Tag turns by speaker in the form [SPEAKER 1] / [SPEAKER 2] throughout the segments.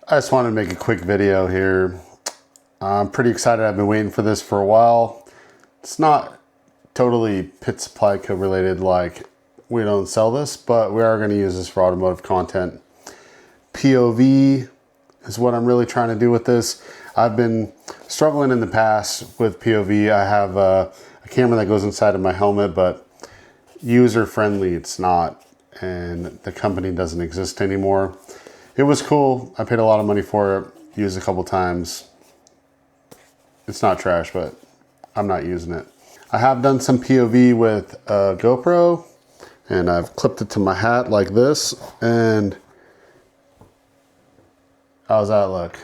[SPEAKER 1] I just wanted to make a quick video here. I'm pretty excited. I've been waiting for this for a while. It's not totally pit supply code related, like we don't sell this, but we are going to use this for automotive content. POV is what I'm really trying to do with this. I've been struggling in the past with POV. I have a camera that goes inside of my helmet, but user friendly it's not, and the company doesn't exist anymore. It was cool. I paid a lot of money for it, used a couple times. It's not trash, but I'm not using it. I have done some POV with a GoPro, and I've clipped it to my hat like this, and how's that look?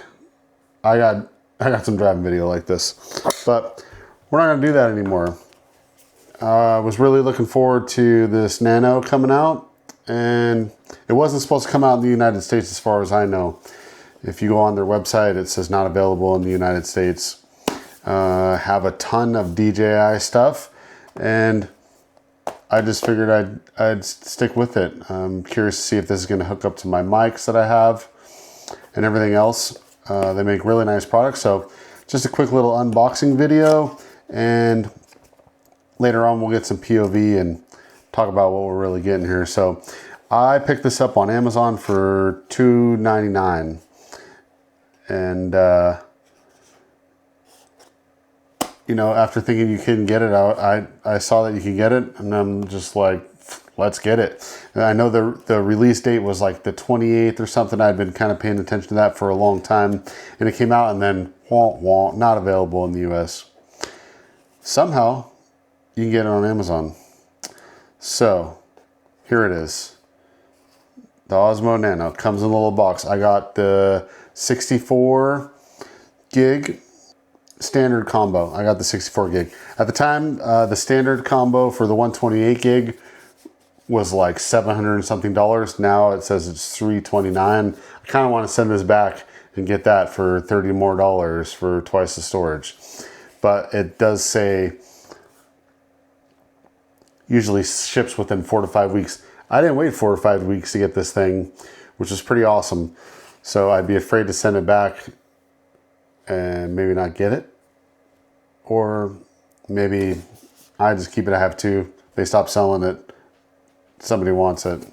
[SPEAKER 1] I got some driving video like this, but we're not gonna do that anymore. I was really looking forward to this Nano coming out, and it wasn't supposed to come out in the United States as far as I know. If you go on their website, it says not available in the United States. Have a ton of DJI stuff, and I just figured I'd stick with it. I'm curious to see if this is gonna hook up to my mics that I have and everything else. They make really nice products, so just a quick little unboxing video, and later on we'll get some POV and talk about what we're really getting here. So I picked this up on Amazon for $2.99, and you know, after thinking you couldn't get it, I saw that you could get it, and I'm just like, let's get it. And I know the release date was like the 28th or something. I'd been kind of paying attention to that for a long time, and it came out, and then wah, wah, not available in the US. Somehow you can get it on Amazon. So here it is. The Osmo Nano comes in a little box. I got the 64 gig standard combo. I got the 64 gig. At the time, the standard combo for the 128 gig was like $700 and something. Now it says it's $329. I kind of want to send this back and get that for $30 more for twice the storage. But it does say usually ships within 4 to 5 weeks. I didn't wait 4 or 5 weeks to get this thing, which is pretty awesome. So I'd be afraid to send it back and maybe not get it. Or maybe I just keep it. I have to. They stop selling it. Somebody wants it.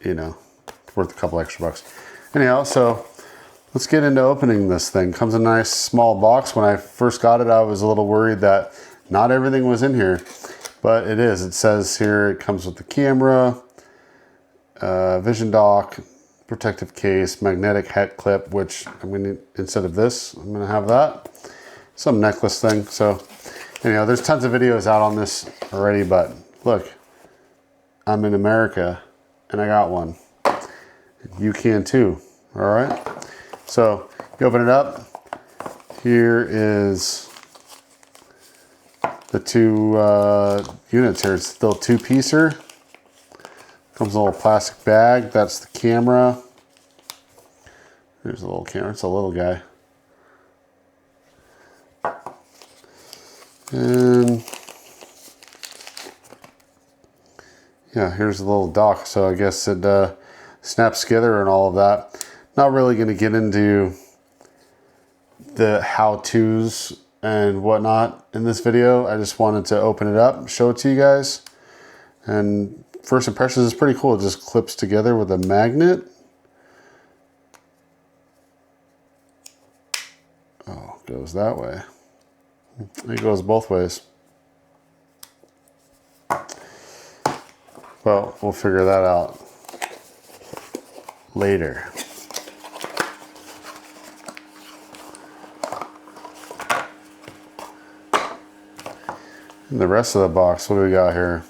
[SPEAKER 1] You know, it's worth a couple extra bucks. Anyhow, so let's get into opening this thing. Comes in a nice small box. When I first got it, I was a little worried that not everything was in here, but it is. It says here it comes with the camera, vision dock, protective case, magnetic head clip, which I'm gonna, instead of this, I'm gonna have that. Some necklace thing. So anyhow, there's tons of videos out on this already, but look, I'm in America and I got one. You can too. All right. So you open it up. Here is the two units here. It's still two-piecer. Comes in a little plastic bag. That's the camera. There's a little camera. It's a little guy. And yeah, here's a little dock. So I guess it snaps together and all of that. Not really going to get into the how-tos and whatnot in this video. I just wanted to open it up, show it to you guys. And first impressions is pretty cool. It just clips together with a magnet. Oh, it goes that way. It goes both ways. Well, we'll figure that out later. And the rest of the box, what do we got here?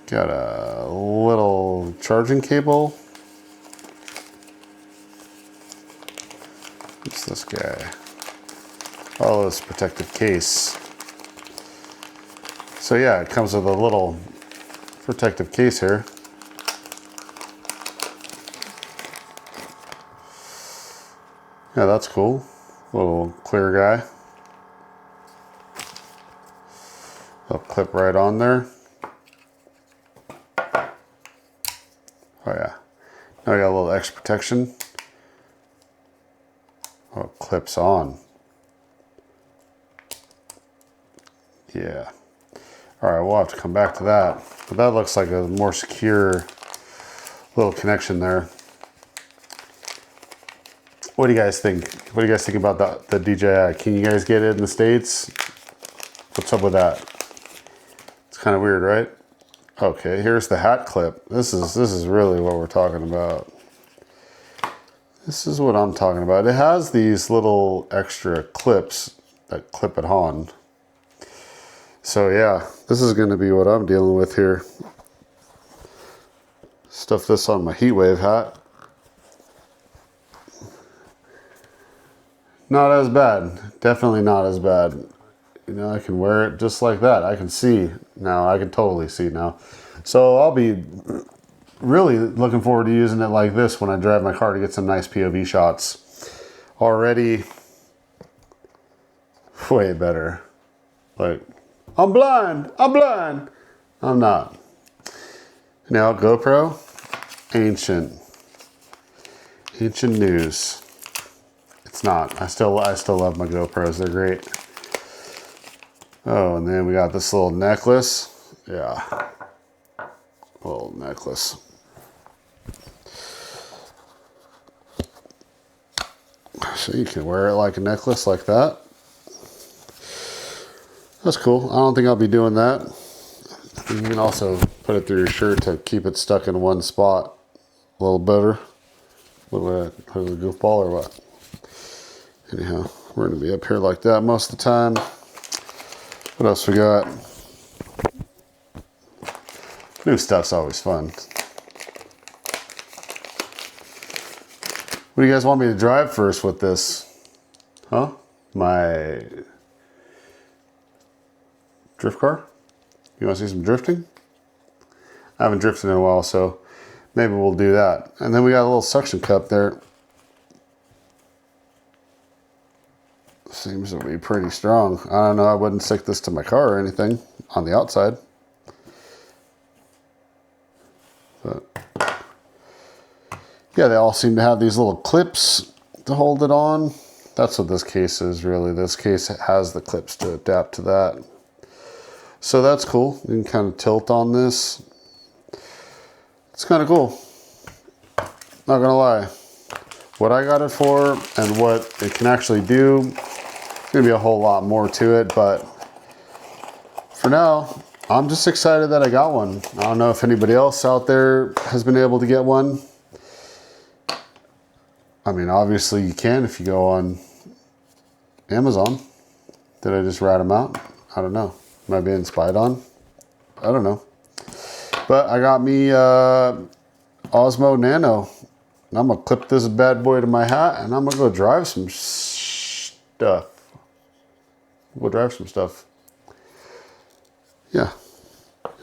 [SPEAKER 1] Got a little charging cable. What's this guy? Oh, this protective case. So yeah, it comes with a little protective case here. Yeah, that's cool. Little clear guy. They'll clip right on there. Oh yeah. Now I got a little extra protection. Oh, it clips on. Yeah. All right, we'll have to come back to that. But that looks like a more secure little connection there. What do you guys think? What do you guys think about the DJI? Can you guys get it in the States? What's up with that? It's kind of weird, right? Okay, here's the hat clip. This is really what we're talking about. This is what I'm talking about. It has these little extra clips that clip it on. So yeah, this is going to be what I'm dealing with here. Stuff this on my heatwave hat. Not as bad. Definitely not as bad. You know, I can wear it just like that. I can see now. I can totally see now. So I'll be really looking forward to using it like this when I drive my car to get some nice POV shots. Already way better. Like, I'm blind. I'm blind. I'm not. Now GoPro, ancient news. It's not. I still love my GoPros. They're great. Oh, and then we got this little necklace. Yeah. Little necklace. So you can wear it like a necklace like that. That's cool. I don't think I'll be doing that. You can also put it through your shirt to keep it stuck in one spot a little better. What is a goofball or what? Anyhow, we're going to be up here like that most of the time. What else we got? New stuff's always fun. What do you guys want me to drive first with this? Huh? My drift car? You want to see some drifting? I haven't drifted in a while, so maybe we'll do that. And then we got a little suction cup there. Seems to be pretty strong. I don't know, I wouldn't stick this to my car or anything on the outside. But yeah, they all seem to have these little clips to hold it on. That's what this case is really. This case has the clips to adapt to that. So that's cool. You can kind of tilt on this. It's kind of cool. Not gonna lie. What I got it for and what it can actually do, there's gonna be a whole lot more to it, but for now, I'm just excited that I got one. I don't know if anybody else out there has been able to get one. I mean, obviously you can if you go on Amazon. Did I just rat them out? I don't know. Am I being spied on? I don't know. But I got me Osmo Nano. And I'm going to clip this bad boy to my hat and I'm going to go drive some stuff. We'll drive some stuff. Yeah.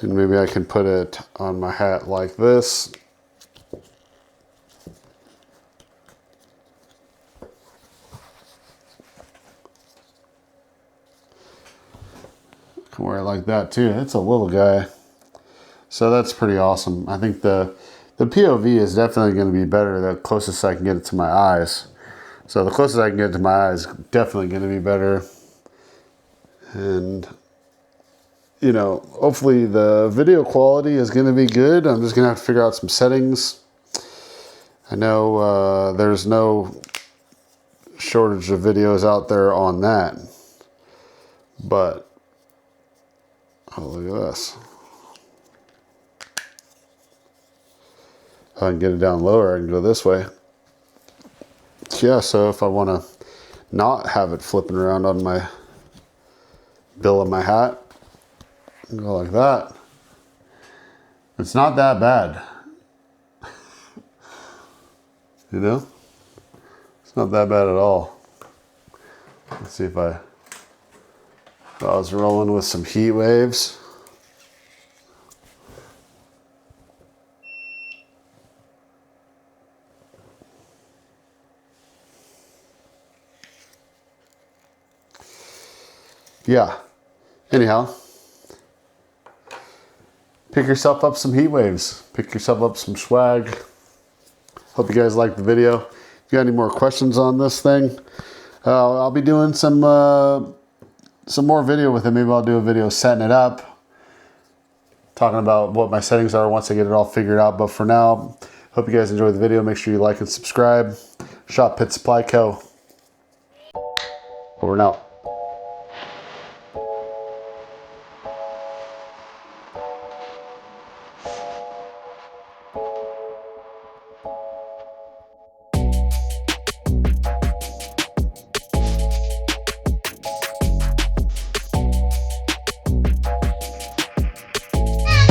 [SPEAKER 1] And maybe I can put it on my hat like this. Can wear it like that too. It's a little guy. So that's pretty awesome. I think the POV is definitely going to be better the closest I can get it to my eyes. So the closest I can get it to my eyes is definitely going to be better. And, you know, hopefully the video quality is going to be good. I'm just going to have to figure out some settings. I know there's no shortage of videos out there on that. But, oh, look at this. If I can get it down lower, I can go this way. Yeah, so if I want to not have it flipping around on my bill of my hat, go like that. It's not that bad. You know? It's not that bad at all. Let's see if I was rolling with some heat waves. Yeah. Anyhow, pick yourself up some heat waves. Pick yourself up some swag. Hope you guys liked the video. If you got any more questions on this thing, I'll be doing some more video with it. Maybe I'll do a video setting it up, talking about what my settings are once I get it all figured out. But for now, hope you guys enjoyed the video. Make sure you like and subscribe. Shop Pit Supply Co. Over and out.